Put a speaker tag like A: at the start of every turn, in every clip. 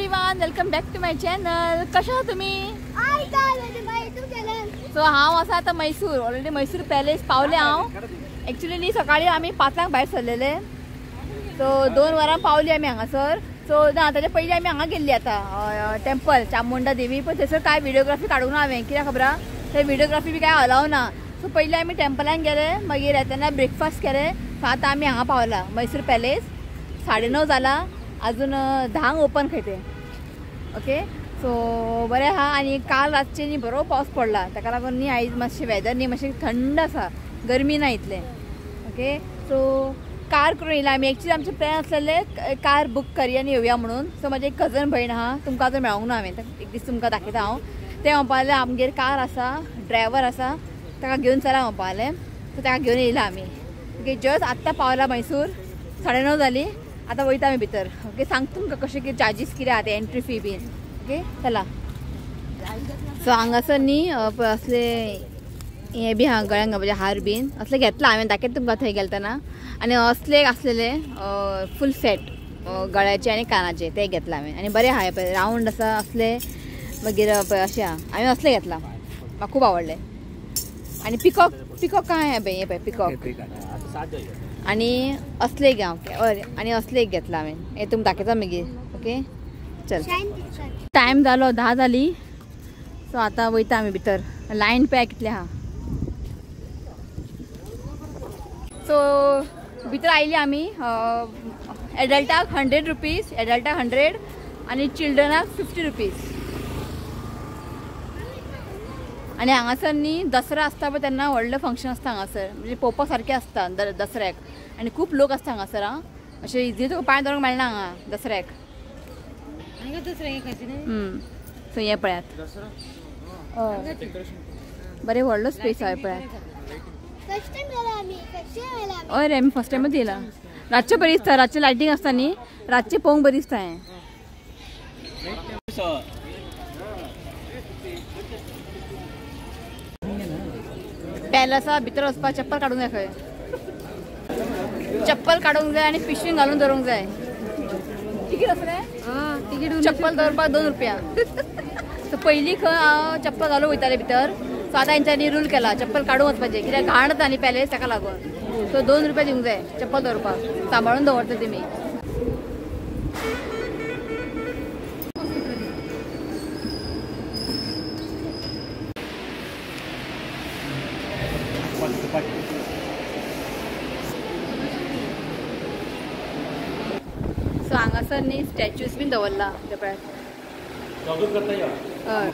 A: Everyone, welcome back to my channel. कशा आहात तुम्ही? सो हांव आसा आतां मैसूर. ऑलरेडी मैसूर पॅलेस पावले हांव. एक्चुअली सकाळी आमी 5 भायर सरलेले, सो 2 वरां पावली आमी हांगासर. सो ना ताच्या पयलीं आमी हांगा गेल्ली आतां टेम्पल चामुंडा देवी. पण थंयसर काय व्हिडिओग्राफी काडूंक ना हांवें, कित्याक खबर थंय व्हिडिओग्राफी बी काय अलाव ना. सो पयलीं आमी टेम्पलान गेले, मागीर येताना ब्रेकफास्ट केले. सो आतां आमी हांगा पावला मैसूर पॅलेस. 9:30 जाला, अजून 10 ओपन खंय ते. ओके, सो बरें आहा. आनी काल रातचे न्ही बरो पावस पडला, ताका लागून न्ही आयज मातशें वेदर न्ही मातशें थंड आसा, गरमी ना इतलें. ओके, सो कार करून येयला आमी. एक्चुअली आमचे प्लॅन आसलेले कार बूक करया आनी येवया म्हणून. सो म्हाजी एक कजन भयण आहा, तुमकां आजून मेळोंक ना हांवें, एक दीस तुमकां दाखयता हांव. तें म्हणपा लागलें आमगेर कार आसा, ड्रायव्हर आसा, ताका घेवन चला म्हणपा लागलें. सो ताका घेवन येयला आमी. ओके, जस्ट आत्तां पावला मैसूर. 9:30 जाली. आतां वयता आमी भितर. ओके, सांगता तुमकां कशें कितें चार्जीस कितें आहा ते, एंट्री फी बीन. ओके, चला. सो हांगासर न्ही असले हें बी आहा, गळ्यांक म्हणजे हार बीन असले घेतला हांवें, दाखयता तुमकां थंय गेलतना. आनी असले आसलेले फूल सेट गळ्याचे आनी कानाचे, ते घेतला हांवें. आनी बरें आहा पळय, रावंड आसा असले. मागीर अशें आहा, हांवें असले घेतला, म्हाका खूब आवडले. आनी पिकॉक काय हें पळय, हें पळय पिकॉक. आनी असले घे हांव, आनी असले एक घेतला हांवें. हें तुमकां दाखयता मागीर. ओके, चल. टायम जालो 10 जाली. सो आतां वयता आमी भितर. लायन पळय कितलें आहा. सो भितर आयली आमी. एडल्टाक 100 रुपीज, एडल्टाक 100 आनी चिल्ड्रनाक 50 रुपीज. आनी हांगासर न्ही दसरा आसता पळय तेन्ना व्हडलें फंक्शन आसता हांगासर, म्हणजे पळोवपाक सारकें आसता दसऱ्याक. आनी खूब लोक आसता हांगासर. अशें इझी तुका पांय धरूंक मेळना हांगा दसऱ्याक. सो हें पळयात, बरें व्हडलो स्पेस आहा पळयात. हय रे, आमी फर्स्ट टायमूच येयला. रातचें बरी दिसता, रातचें लायटींग आसता न्ही, रातचें पळोवंक बरी दिसता हें. पॅलसा भितर वचपाक चप्पल काडूंक जाय. खंय चप्पल काडूंक जाय आनी पिशवीन घालून दवरूंक जाय. तिकीट आसा रे? तिकीट चप्पल दवरपाक 2 रुपया. सो पयलीं खंय हांव चप्पल घालून वयतालें भितर. सो आतां हेंच्यांनी रूल केला चप्पल काडून वचपाचें, कित्याक घाण जाता न्ही पॅलेस, ताका लागून. सो 2 रुपया दिवंक जाय चप्पल दवरपाक. सांबाळून दवरता तेमी. सो हांगासर न्ही स्टॅच्यूज बीन दवरला ते पळयात. हय,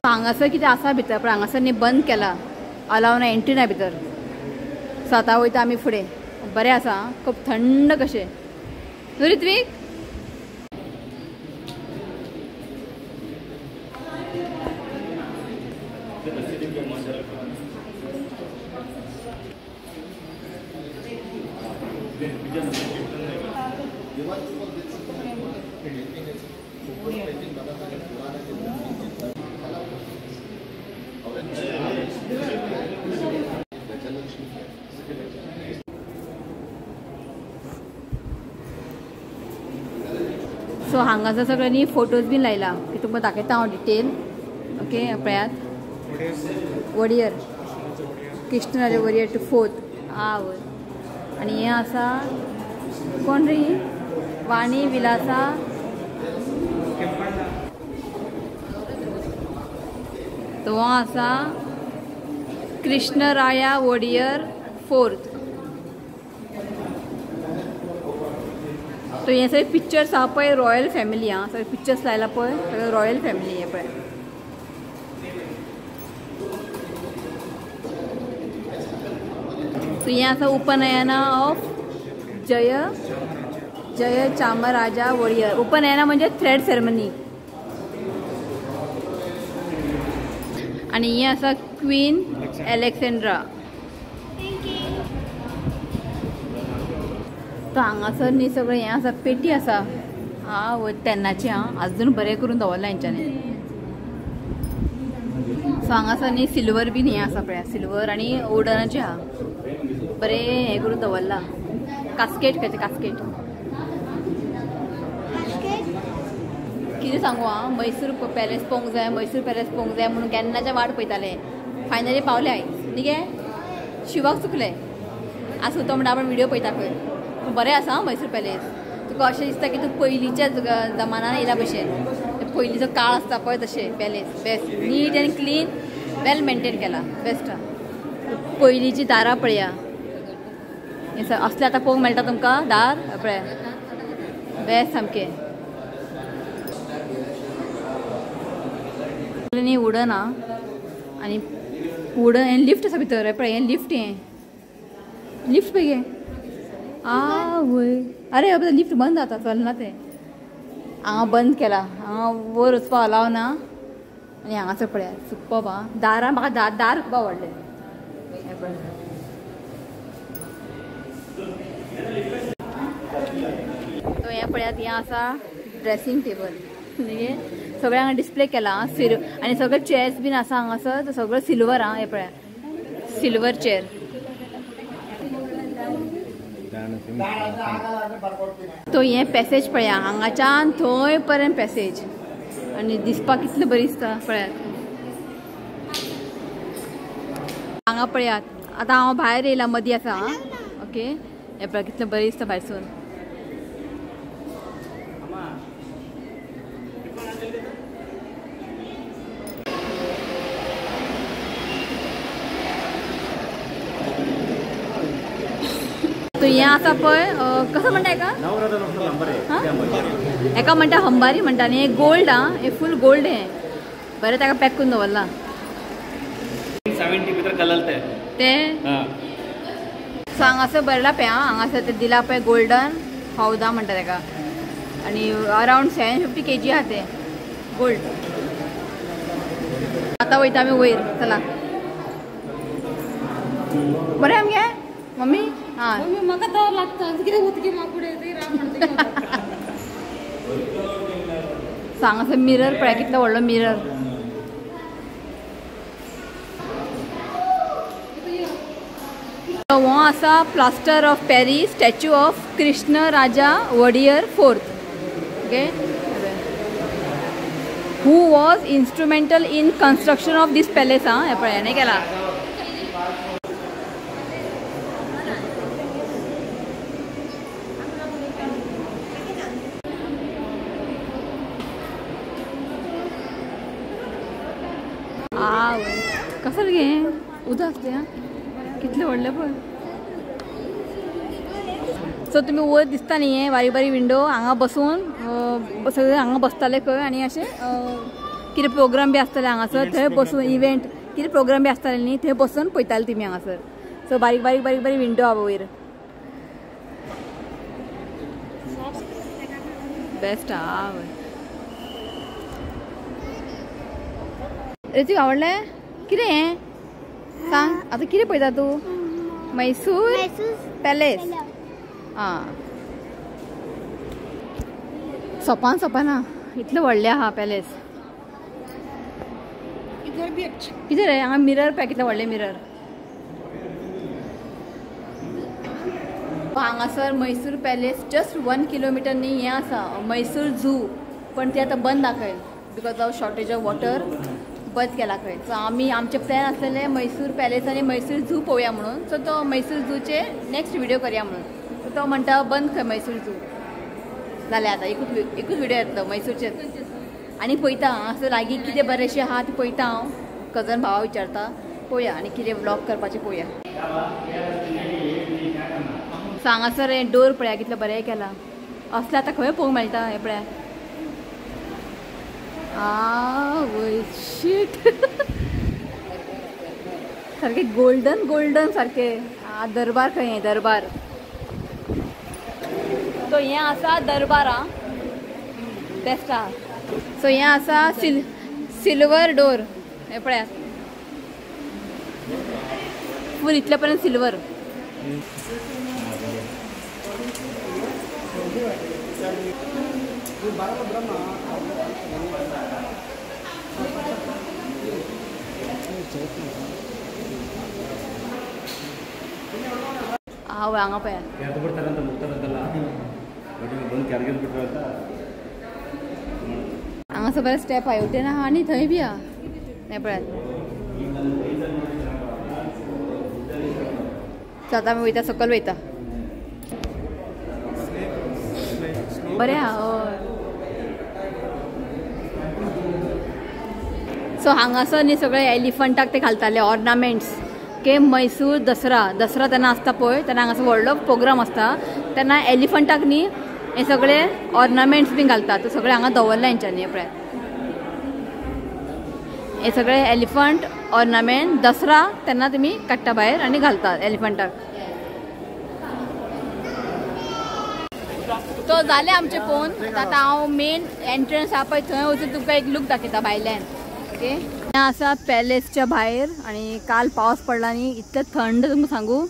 A: हांगासर कितें आसा भितर, पण हांगासर न्ही बंद केला, अलाव ना, एंट्री ना भितर. सो आतां वयता आमी फुडें. बरें आसा, खूब थंड कशें. ऋत्वीक, सो हांगासर सगळे न्ही फोटोज बीन लायला, की तुमकां दाखयता हांव डिटेल. ओके, पळयात. Wadiyar, Krishnaraj Wadiyar to 4th. वय. आनी हें आसा कोण रे, वाणी विलासा तो आसा कृष्णराया वडियर 4th. तो हे सगळे पिक्चर्स आहा पळय, रॉयल फॅमिली. हां, सगळे पिक्चर्स लायला पळय, सगळे रॉयल फॅमिली. हे पळय. सो हें आसा उपनयना ऑफ जय चामराजा वडियर. उपनयना म्हणजे थ्रेड सेरेमनी. आनी हें आसा क्वीन एलेक्सेंड्रा. तो हांगासर न्ही सगळें हें आसा, पेटी आसा. तेन्नाची अजून बरें करून दवरला हेंच्यांनी. सो हांगासर न्ही सिल्वर बीन हें आसा पळय, सिल्वर आनी वुडनाचें आहा. बरें हें करून दवरला. कास्केट खंय कास्केट. कितें सांगू हां, मैसूर पॅलेस पळोवंक जाय, मैसूर पॅलेस पळोवंक जाय म्हणून केन्नाचे वाट पळयताले. फायनली पावले आयज न्ही गे. शिवाक चुकले. आसूं तो म्हणटा आपण व्हिडिओ पळयता खंय. बरें आसा मैसूर पॅलेस. तुका अशें दिसता की तूं पयलींच्या जमान्यान येयला भशेन. पयलींचो काळ आसता पळय तशें palace. Best, neat and clean, well maintain केला. बेस्ट. पयलींची दारां पळया. असले आतां पळोवंक मेळटा तुमकां दार पळय. बेस्ट सामकें. न्ही वुडन आहा आनी वुडन हें लिफ्ट आसा भितर. पळय हें लिफ्ट, हें लिफ्ट पळय गे. वय अरे लिफ्ट बंद जाता, चलना तें. हांगा बंद केला. हांगा वयर वचपाक अलाव ना. आनी हांगासर पळया सुपर आहा. दारां म्हाका दार खूब आवडलें. हें पळय तो हें पळयात. हें आसा ड्रेसींग टेबल. न्ही सगळें हांगा डिस्प्ले केला. आनी सगळे चेअर्स बीन आसा हांगासर. सगळं सिल्वर आहा. हें पळया सिल्वर चेअर. तो हें पॅसेज पळया. हांगाच्यान थंय पर्यंत पॅसेज. आनी दिसपाक कितलें बरी दिसता पळयात. हांगा पळयात. आतां हांव भायर येयला, मदीं आसा. ओके हें पळय कितलें बरी दिसता भायरसून. तो हें आसा पळय कसो म्हणटा एका म्हणटा हंबारी म्हणटा न्ही. हें गोल्ड आहा. हें फूल गोल्ड. हें बरें ताका पॅक करून दवरला.
B: 70 भितर घालल
A: तें सो हांगासर बरला पळय. हांगासर ते दिला पळय गोल्डन हौदा म्हणटा ताका. आनी अरावंड 750 kg आहा तें गोल्ड. आतां वयता आमी वयर. चला बरें आमगे मम्मी. हां
C: म्हाका तो लागता कितें उदकी मापुडे ते राम म्हणटा.
A: हांगासर मिरर पळय कितलो व्हडलो मिरर. हो आसा plaster of Paris statue of Krishna Raja Wadiyar 4th. Okay who was instrumental in construction of these palace. हां हे पळय हेणे केला. कसं गे उदक आसते. कितले व्हडले पळय. सो तुमी वयर दिसता न्ही हें बारीक बारीक विंडो. हांगा बसून सगळे हांगा बसताले खंय. आनी अशें कितें प्रोग्राम बी आसताले हांगासर थंय बसून. इव्हेंट कितें प्रोग्राम बी आसताले न्ही थंय बसून पळयताले तुमी हांगासर. सो बारीक बारीक बारीक बारीक विंडो आहा वयर. बेस्ट आहा. रेतीक आवडलें. कितें हें सांग आतां कितें पळयता तूं. मैसूर पॅलेस. आं सोपाना इतलें व्हडलें आहा पॅलेस. कितें रे हांगा मिरर पळय कितलें व्हडलें मिरर. हांगासर मैसूर पॅलेस जस्ट 1 किलोमिटर न्ही हें आसा मैसूर झू. पण ते आतां बंद दाखयल because of shortage of water. बंद केला खंय. सो आमी आमचे प्लॅन आसलेले मैसूर पॅलेस आनी मैसूर झू पळोवया म्हणून. सो तो मैसूर झूचे नेक्स्ट व्हिडिओ करया म्हणून. सो तो म्हणटा बंद खंय मैसूर झू. जालें आतां एकूच व्हिडिओ येतलो मैसूरचेच. आनी पळयता हांगासर लागीं कितें बरेंशें आहा तें पळयता हांव. कजन भावा विचारता. पळोवया आनी कितें व्लॉग करपाचें पळोवया. सो हांगासर हें डोर पळया कितलें बरें केलां. असलें आतां खंय पळोवंक मेळटा. हें पळया वय शीट. सारके गोल्डन सारके. दरबार खंय हें दरबार. सो हें आसा दरबार. आं बेस्ट आहा. सो हें आसा सिल्वर डोर. हें पळयात फूल इतले पर्यंत सिल्वर. हांव हांगा पळयात हांगासर बरें स्टेप आहा हेवटेन आहा आनी थंय बी आहा हें पळयात. सो आतां आमी वयता सकयल वयता. बरें आहा हय. सो हांगासर न्ही सगळे एलिफंटाक ते घालताले ऑर्नामेंट्स. ओके मैसूर दसरा तेन्ना आसता पळय तेन्ना हांगासर व्हडलो प्रोग्राम आसता तेन्ना एलिफंटाक न्ही हे सगळे ऑर्नामेंट्स बी घालतात. तो सगळे हांगा दवरला हेंच्यांनी पळय. हे सगळे एलिफंट ऑर्नामेंट दसरा तेन्ना तुमी काडटा भायर आनी घालतात एलिफंटाक. तो जाले आमचे पळोवन. आतां हांव मेन एंट्रन्स आहा पळय थंय वचून तुमकां एक लूक दाखयता भायल्यान. ओके आसा पॅलेसच्या भायर आणि काल पावस पडला न्ही इतलें थंड तुमकां सांगू.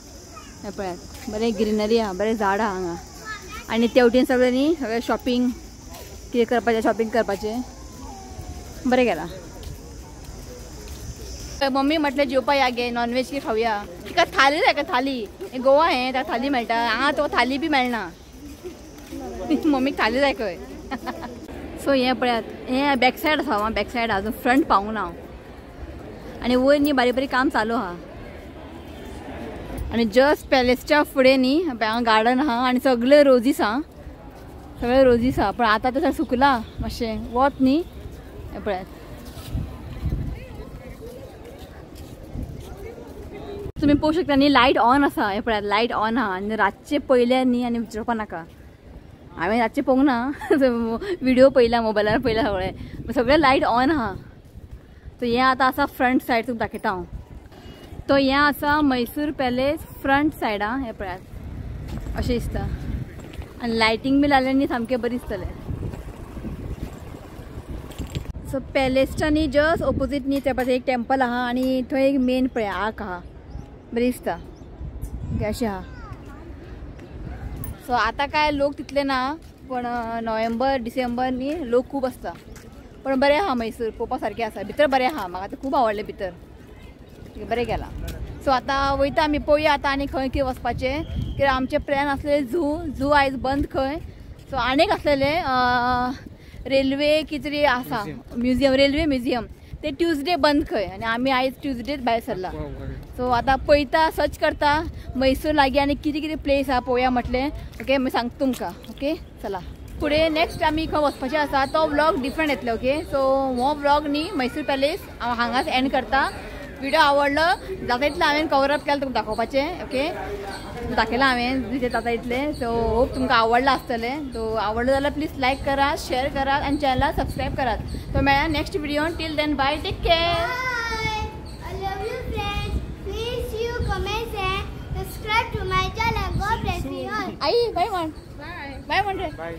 A: हें पळयात बरें ग्रीनरी आहा बरें झाड आहा हांगा आनी तेवटेन सगळें न्ही सगळें शॉपिंग कितें करपाचें शॉपिंग करपाचें बरें गेलां. मम्मी म्हटलें जेवपा या गे नॉनवेज की खावया. तिका थाली जाय का थाली. गोवा हें ताका थाली मेळटा हांगा तो थाली बी मेळना. मम्मीक थाली जाय खंय. सो हें पळयात हें बॅक सायड आसा हांव बॅक सायड अजून फ्रंट पावूं ना हांव. आनी वयर न्ही बारीक बारीक काम चालू आहा. आनी जस्ट पॅलेसच्या फुडें न्ही हांगा गार्डन आहा आनी सगळे रोजीस आहा सगळे रोजीस आहा. पण आतां तशें सुकला मातशें वत न्ही. हें पळयात तुमी पळोवंक शकता न्ही लायट ऑन आसा. हें पळयात लायट ऑन आहा आनी रातचे पयले न्ही आनी विचारपा नाका. हांवें रातचें पळोवंक ना व्हिडिओ पळयला मोबायलार पळयला सगळें लायट ऑन आहा. तो हें आतां आसा फ्रंट सायड तुमकां दाखयता हांव. तो हें आसा मैसूर पॅलेस फ्रंट सायड आहा. हें पळयात अशें दिसता आनी लायटींग बी लायलें न्ही सामकें बरें दिसतलें. सो पॅलेसच्या न्ही जस्ट ऑपोजीट न्ही त्या एक टेंपल आहा आनी थंय एक मेन पळय आर्क आहा बरें दिसता अशें आहा. सो आतां काय लोक तितले ना पण नोव्हेंबर डिसेंबर न्ही लोक खूब आसता. पण बरें आहा मैसूर पळोवपा सारकें आसा. भितर बरें आहा म्हाका आतां खूब आवडलें भितर बरें गेलां. सो आतां वयता आमी पळोवया आतां आनी खंय खंय वचपाचें कित्याक आमचे प्लॅन आसलेले झू आयज बंद खंय. सो आनीक आसलेले रेल्वे कितें तरी आसा म्युजियम रेल्वे म्युजियम ते ट्युजडे बंद खंय आनी आमी आयज ट्युजडे भायर सरला. सो आतां पळयता सर्च करता मैसूर लागीं आनी कितें कितें प्लेस आहा पळोवया म्हटलें. ओके मागीर सांगता तुमकां. ओके चला फुडें नेक्स्ट आमी खंय वचपाचें आसा तो व्लॉग डिफरंट येतले. ओके सो हो व्लॉग न्ही मैसूर पॅलेस हांव हांगाच एंड करता. व्हिडिओ आवडलो जाता इतलें हांवें कवर अप केलें तुमकां दाखोवपाचें. ओके दाखयलां हांवें जितलें जाता इतलें. सो होप तुमकां आवडलां आसतलें. सो आवडलो जाल्यार प्लीज लायक करात शेअर करात आनी चॅनलाक सबस्क्रायब करात. सो मेळया नेक्स्ट व्हिडिओन. Till then bye take care. Subscribe to my channel. God bless you all. Ai, bye, man. Bye. Bye, man. Bye.